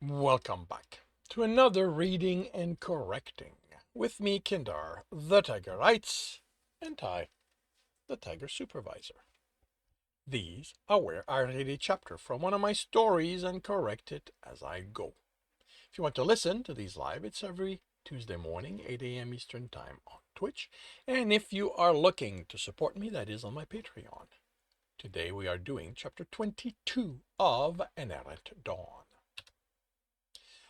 Welcome back to another reading and correcting with me, Kindar, the Tiger Writes, and I, the Tiger Supervisor. These are where I read a chapter from one of my stories and correct it as I go. If you want to listen to these live, it's every Tuesday morning, 8 a.m. Eastern Time on Twitch. And if you are looking to support me, that is on my Patreon. Today we are doing chapter 22 of An Errant Dawn.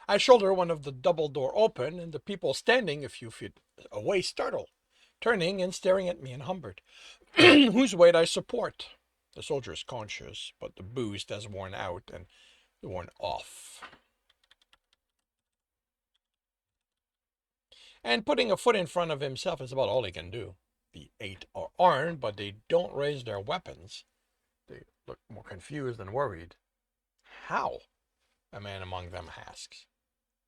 I shoulder one of the double door open, and the people standing a few feet away startle, turning and staring at me and Humbert, whose weight I support. The soldier is conscious, but the boost has worn out and worn off. And putting a foot in front of himself is about all he can do. The 8 are armed, but they don't raise their weapons. They look more confused than worried. How? A man among them asks.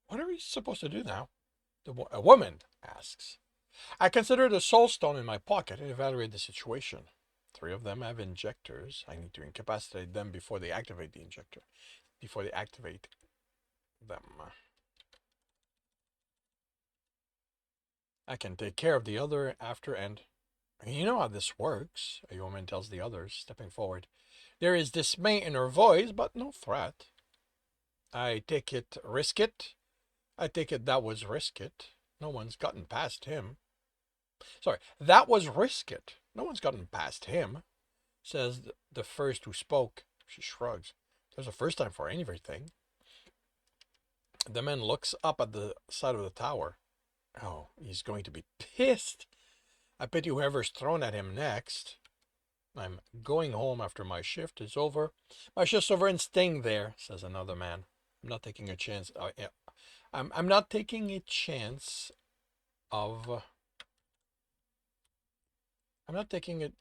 What are we supposed to do now? A woman asks. I consider the soul stone in my pocket and evaluate the situation. 3 of them have injectors. I need to incapacitate them before they activate the injector. Before they activate them. I can take care of the other after, and you know how this works, a woman tells the others, stepping forward. There is dismay in her voice, but no threat. I take it, risk it. I take it that was risk it. No one's gotten past him. Sorry, that was risk it. No one's gotten past him, says the first who spoke. She shrugs. There's a first time for everything. The man looks up at the side of the tower. Oh, he's going to be pissed. I pity whoever's thrown at him next. I'm going home after my shift is over. My shift's over and staying there, says another man. I'm not taking a chance. I'm not taking a chance of. I'm not taking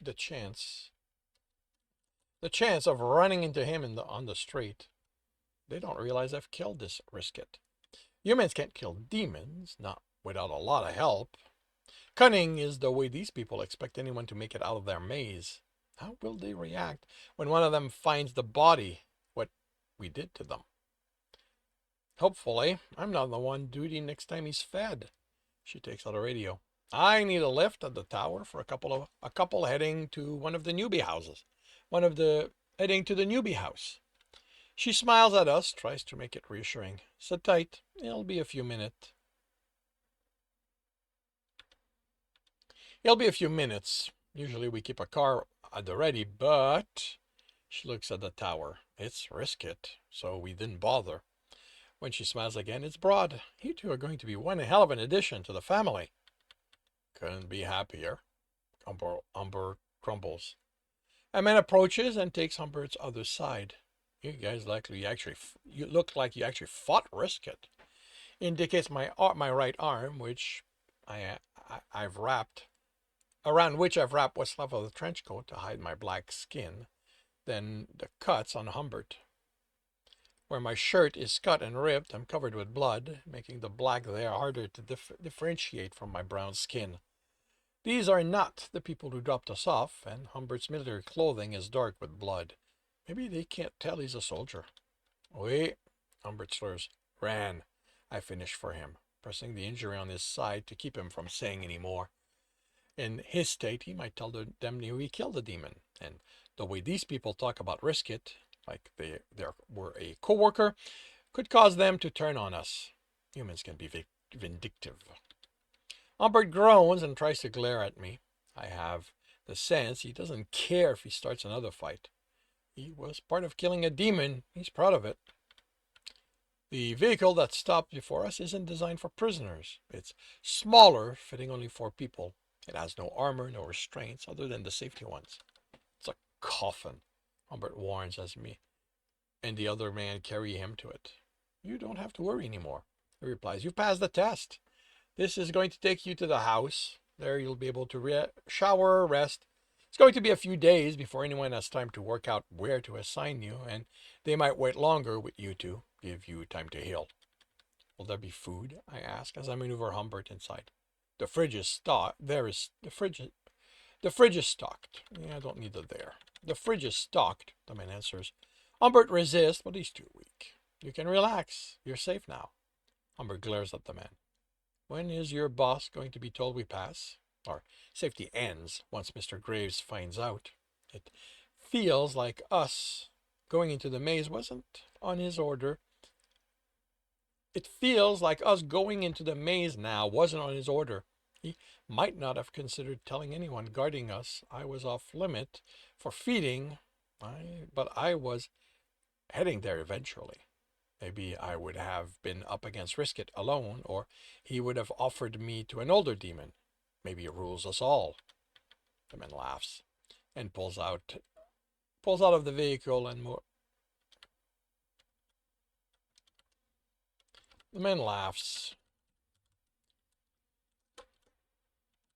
the chance. The chance of running into him on the street. They don't realize I've killed this Risket. Humans can't kill demons, not without a lot of help. Cunning is the way these people expect anyone to make it out of their maze. How will they react when one of them finds the body, what we did to them? Hopefully, I'm not the one duty next time he's fed. She takes out a radio. I need a lift at the tower for a couple heading to one of the newbie houses. Heading to the newbie house. She smiles at us, tries to make it reassuring. Sit tight. It'll be a few minutes. It'll be a few minutes. Usually we keep a car at the ready, but she looks at the tower. It's Risket, so we didn't bother. When she smiles again, it's Broad. You two are going to be one hell of an addition to the family. Couldn't be happier. Humber crumbles. A man approaches and takes Humbert's other side. You guys you look like you actually fought Risket. Indicates my right arm, which I've wrapped around which I've wrapped what's left of the trench coat to hide my black skin. Then the cuts on Humbert. Where my shirt is cut and ripped, I'm covered with blood, making the black there harder to differentiate from my brown skin. These are not the people who dropped us off, and Humbert's military clothing is dark with blood. Maybe they can't tell he's a soldier. Wait, Humbert slurs. Ran. I finished for him, pressing the injury on his side to keep him from saying any more. In his state, he might tell them he killed the demon, and the way these people talk about Risket, like they were a co-worker, could cause them to turn on us. Humans can be vindictive. Humbert groans and tries to glare at me. I have the sense he doesn't care if he starts another fight. He was part of killing a demon. He's proud of it. The vehicle that stopped before us isn't designed for prisoners. It's smaller, fitting only 4 people. It has no armor, no restraints, other than the safety ones. It's a coffin, Humbert warns as me and the other man carry him to it. You don't have to worry anymore, he replies. You've passed the test. This is going to take you to the house. There you'll be able to shower, rest. It's going to be a few days before anyone has time to work out where to assign you, and they might wait longer with you to give you time to heal. Will there be food? I ask as I maneuver Humbert inside. The fridge is stocked. The fridge is stocked. Yeah, I don't need it there. The fridge is stocked, the man answers. Humbert resists, but he's too weak. You can relax. You're safe now. Humbert glares at the man. When is your boss going to be told we pass? Our safety ends once Mr. Graves finds out. It feels like us going into the maze wasn't on his order. It feels like us going into the maze now wasn't on his order. He might not have considered telling anyone guarding us I was off limit for feeding, but I was heading there eventually. Maybe I would have been up against Risk It alone, or he would have offered me to an older demon. Maybe he rules us all. The man laughs and pulls out of the vehicle and more. The man laughs.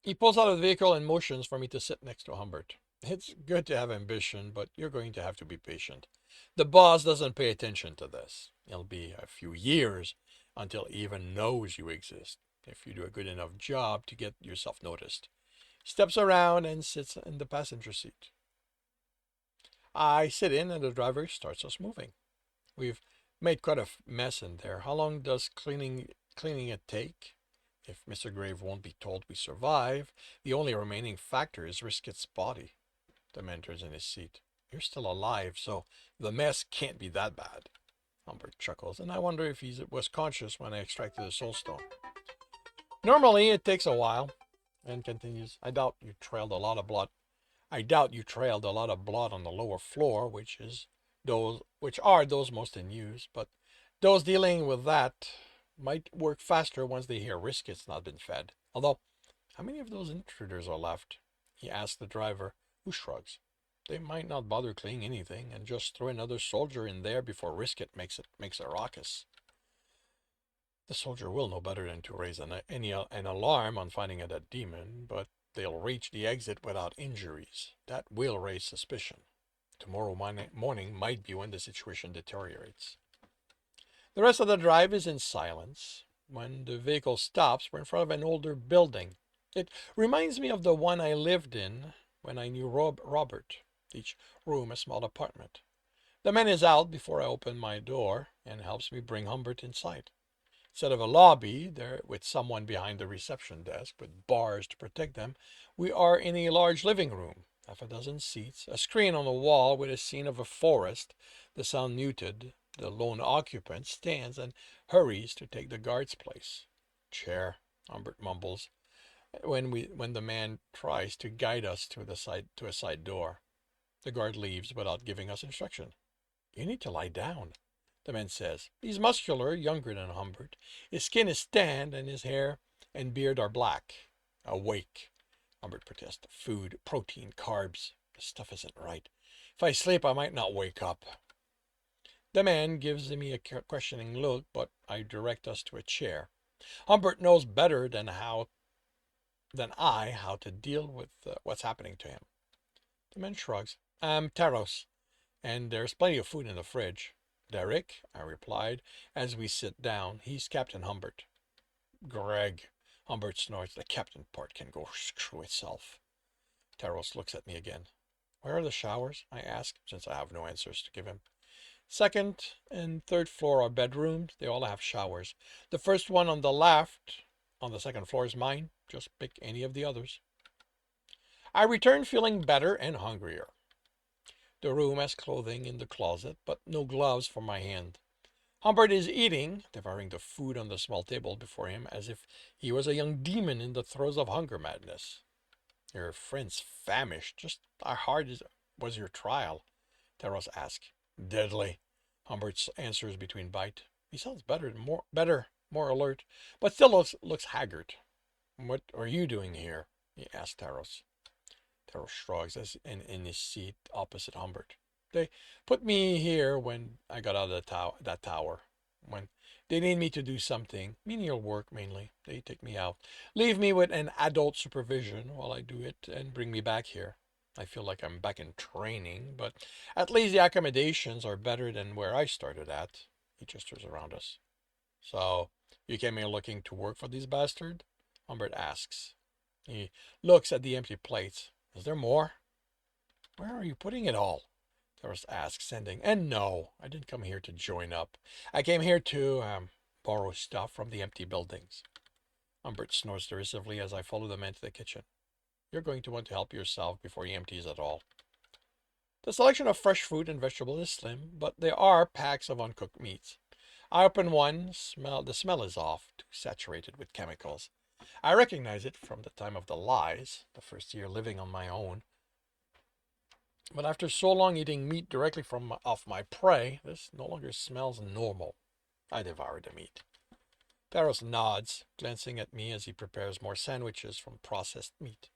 He pulls out of the vehicle and motions for me to sit next to Humbert. It's good to have ambition, but you're going to have to be patient. The boss doesn't pay attention to this. It'll be a few years until he even knows you exist, if you do a good enough job to get yourself noticed. He steps around and sits in the passenger seat. I sit in and the driver starts us moving. We've made quite a mess in there. How long does cleaning it take? If Mr. Grave won't be told we survive, the only remaining factor is Risket's body. The man turns in his seat. You're still alive, so the mess can't be that bad. Humbert chuckles, and I wonder if he was conscious when I extracted the soul stone. Normally, it takes a while, and continues. I doubt you trailed a lot of blood on the lower floor, which are those most in use, but those dealing with that might work faster once they hear Risket's not been fed. Although, how many of those intruders are left? He asks the driver, who shrugs. They might not bother cleaning anything and just throw another soldier in there before Risket makes a ruckus. The soldier will know better than to raise an alarm on finding a dead demon, but they'll reach the exit without injuries. That will raise suspicion. Tomorrow morning might be when the situation deteriorates. The rest of the drive is in silence. When the vehicle stops, we're in front of an older building. It reminds me of the one I lived in when I knew Robert. Each room a small apartment. The man is out before I open my door and helps me bring Humbert inside. Instead of a lobby there with someone behind the reception desk with bars to protect them, we are in a large living room. Half a dozen seats, a screen on the wall with a scene of a forest, the sound muted. The lone occupant stands and hurries to take the guard's place. Chair, Humbert mumbles, when the man tries to guide us to a side door. The guard leaves without giving us instruction. You need to lie down, the man says. He's muscular, younger than Humbert. His skin is tanned and his hair and beard are black. Awake, Humbert protests. Food, protein, carbs. This stuff isn't right. If I sleep, I might not wake up. The man gives me a questioning look, but I direct us to a chair. Humbert knows better than I how to deal with what's happening to him. The man shrugs. I'm Taros, and there's plenty of food in the fridge. Derick, I replied, as we sit down. He's Captain Humbert. Greg, Humbert snorts. The captain part can go screw itself. Taros looks at me again. Where are the showers? I ask, since I have no answers to give him. Second and third floor are bedrooms. They all have showers. The first one on the left, on the second floor, is mine. Just pick any of the others. I return feeling better and hungrier. The room has clothing in the closet, but no gloves for my hand. Humbert is eating, devouring the food on the small table before him as if he was a young demon in the throes of hunger madness. Your friend's famished. Just how hard was your trial? Taros asks. Deadly, Humbert answers between bites. He sounds better, more alert, but still looks haggard. What are you doing here? He asks Taros. Taros shrugs as in his seat opposite Humbert. They put me here when I got out of that tower. When they need me to do something, menial work mainly, they take me out, leave me with an adult supervision while I do it, and bring me back here. I feel like I'm back in training, but at least the accommodations are better than where I started at. He gestures around us. So, you came here looking to work for these bastards? Humbert asks. He looks at the empty plates. Is there more? Where are you putting it all? Taros asks, sending. And no, I didn't come here to join up. I came here to borrow stuff from the empty buildings. Humbert snores derisively as I follow the man to the kitchen. You're going to want to help yourself before he empties it all. The selection of fresh fruit and vegetables is slim, but there are packs of uncooked meats. I open one, the smell is off, too saturated with chemicals. I recognize it from the time of the lies, the first year living on my own. But after so long eating meat directly from off my prey, this no longer smells normal. I devour the meat. Taros nods, glancing at me as he prepares more sandwiches from processed meat.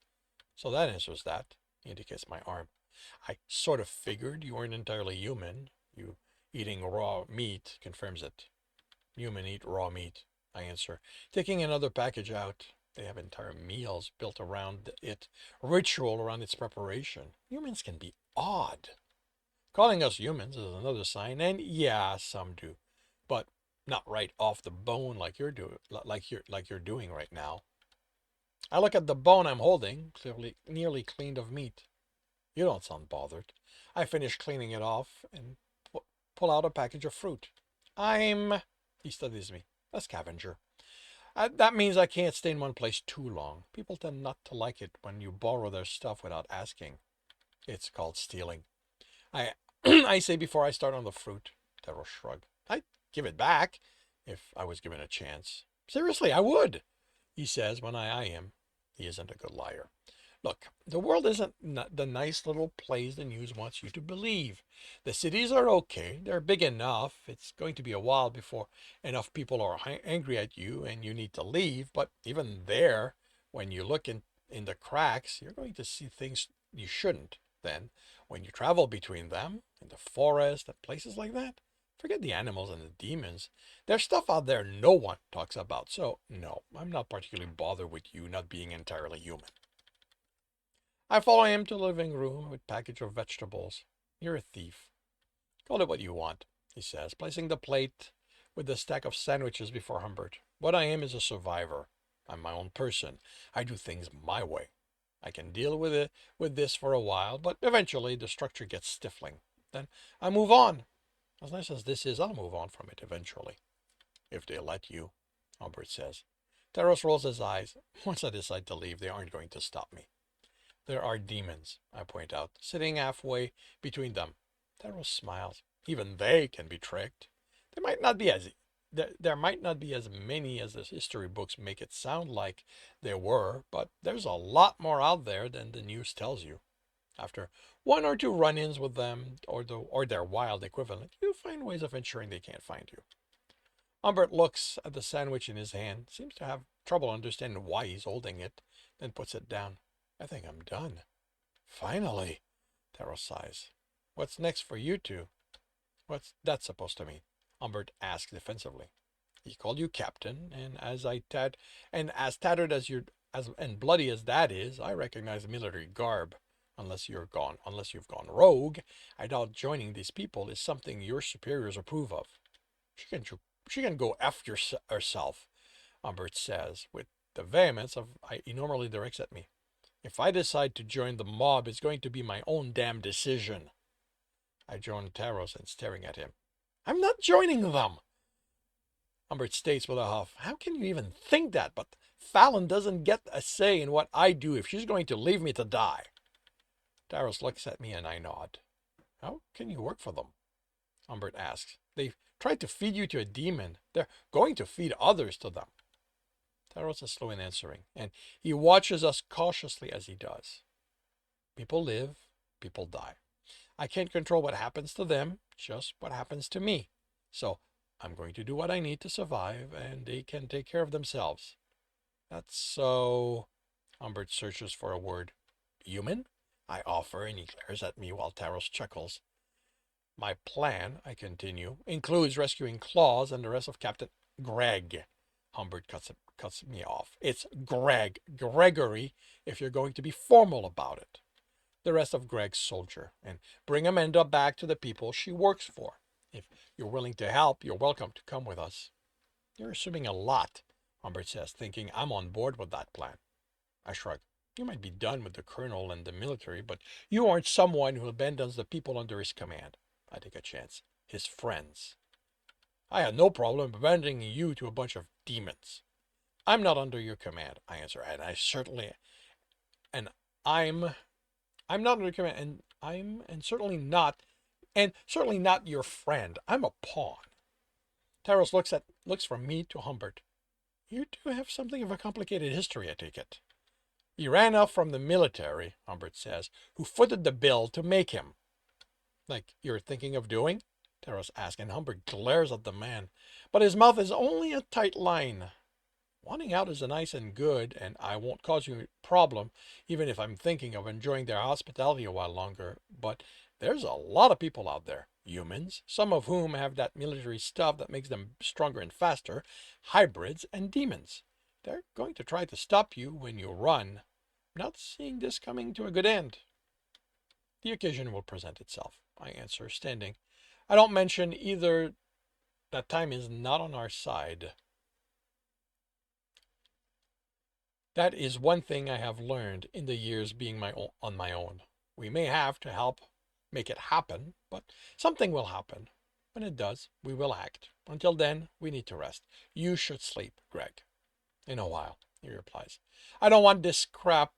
So that answers that. He indicates my arm. I sort of figured you weren't entirely human. You eating raw meat confirms it. Human eat raw meat, I answer, taking another package out. They have entire meals built around it, ritual around its preparation. Humans can be odd. Calling us humans is another sign, and yeah, some do, but not right off the bone like you're doing right now. I look at the bone I'm holding, clearly nearly cleaned of meat. You don't sound bothered. I finish cleaning it off and pull out a package of fruit. He studies me, a scavenger. That means I can't stay in one place too long. People tend not to like it when you borrow their stuff without asking. It's called stealing. I I say before I start on the fruit. Taros shrug. I'd give it back if I was given a chance. Seriously, I would, he says when I eye him. He isn't a good liar. Look, the world isn't the nice little place the news wants you to believe. The cities are okay. They're big enough. It's going to be a while before enough people are angry at you and you need to leave. But even there, when you look in the cracks, you're going to see things you shouldn't. Then, when you travel between them, in the forest and places like that, forget the animals and the demons. There's stuff out there no one talks about. So, no, I'm not particularly bothered with you not being entirely human. I follow him to the living room with a package of vegetables. You're a thief. Call it what you want, he says, placing the plate with the stack of sandwiches before Humbert. What I am is a survivor. I'm my own person. I do things my way. I can deal with this for a while, but eventually the structure gets stifling. Then I move on. As nice as this is, I'll move on from it eventually. If they let you, Humbert says. Taros rolls his eyes. Once I decide to leave, they aren't going to stop me. There are demons, I point out, sitting halfway between them. Taros smiles. Even they can be tricked. There might not be as many as the history books make it sound like there were, but there's a lot more out there than the news tells you. After one or two run-ins with them or their wild equivalent, you find ways of ensuring they can't find you. Humbert looks at the sandwich in his hand, seems to have trouble understanding why he's holding it, then puts it down. I think I'm done. Finally, Taros sighs. What's next for you two? What's that supposed to mean? Humbert asks defensively. He called you captain, and as tattered as and bloody as that is, I recognize military garb. Unless you've gone rogue, I doubt joining these people is something your superiors approve of. She can go F herself, Humbert says, with the vehemence he normally directs at me. If I decide to join the mob, it's going to be my own damn decision. I join Taros and staring at him. I'm not joining them, Humbert states with a huff. How can you even think that? But Fallon doesn't get a say in what I do if she's going to leave me to die. Taros looks at me and I nod. How can you work for them? Humbert asks. They've tried to feed you to a demon. They're going to feed others to them. Taros is slow in answering, and he watches us cautiously as he does. People live, people die. I can't control what happens to them, just what happens to me. So I'm going to do what I need to survive, and they can take care of themselves. That's so... Humbert searches for a word. Human? I offer, and he glares at me while Taros chuckles. My plan, I continue, includes rescuing Claus and the rest of Captain Greg. Humbert cuts me off. It's Gregory, if you're going to be formal about it. The rest of Greg's soldier, and bring Amanda back to the people she works for. If you're willing to help, you're welcome to come with us. You're assuming a lot, Humbert says, thinking I'm on board with that plan. I shrug. You might be done with the colonel and the military, but you aren't someone who abandons the people under his command. I take a chance. His friends. I had no problem abandoning you to a bunch of demons. I'm not under your command, I answer, and I'm I'm not under your command, and certainly not your friend. I'm a pawn. Taros looks from me to Humbert. You two have something of a complicated history, I take it. He ran off from the military, Humbert says, who footed the bill to make him. Like you're thinking of doing? Taros asks, and Humbert glares at the man. But his mouth is only a tight line. Wanting out is nice and good, and I won't cause you a problem, even if I'm thinking of enjoying their hospitality a while longer. But there's a lot of people out there, humans, some of whom have that military stuff that makes them stronger and faster, hybrids and demons. They're going to try to stop you when you run. Not seeing this coming to a good end. The occasion will present itself, I answer, standing. I don't mention either that time is not on our side. That is one thing I have learned in the years being on my own. We may have to help make it happen, but something will happen. When it does, we will act. Until then, we need to rest. You should sleep, Greg. In a while, he replies. I don't want this crap.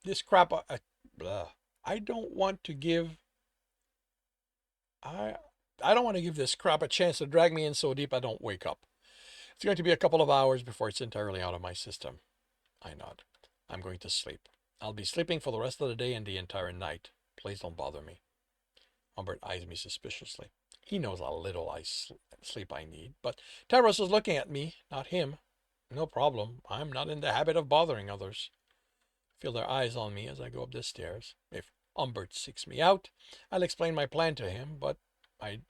Blah. I don't want to give. I don't want to give this crap a chance to drag me in so deep I don't wake up. It's going to be a couple of hours before it's entirely out of my system. I nod. I'm going to sleep. I'll be sleeping for the rest of the day and the entire night. Please don't bother me. Humbert eyes me suspiciously. He knows how little sleep I need, but Taros is looking at me, not him. No problem. I'm not in the habit of bothering others. Feel their eyes on me as I go up the stairs. If Humbert seeks me out, I'll explain my plan to him, but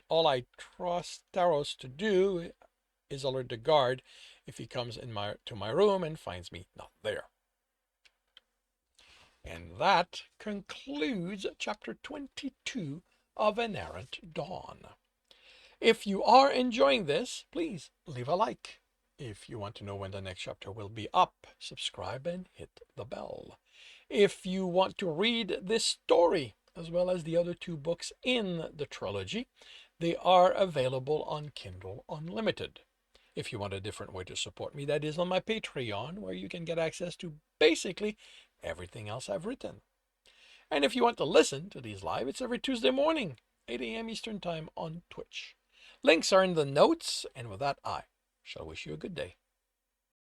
all I trust Taros to do is alert the guard if he comes to my room and finds me not there. And that concludes chapter 22 of An Errant Dawn. If you are enjoying this, please leave a like. If you want to know when the next chapter will be up, subscribe and hit the bell. If you want to read this story, as well as the other two books in the trilogy, they are available on Kindle Unlimited. If you want a different way to support me, that is on my Patreon, where you can get access to basically everything else I've written. And if you want to listen to these live, it's every Tuesday morning, 8 a.m. Eastern Time on Twitch. Links are in the notes, and with that, I shall wish you a good day.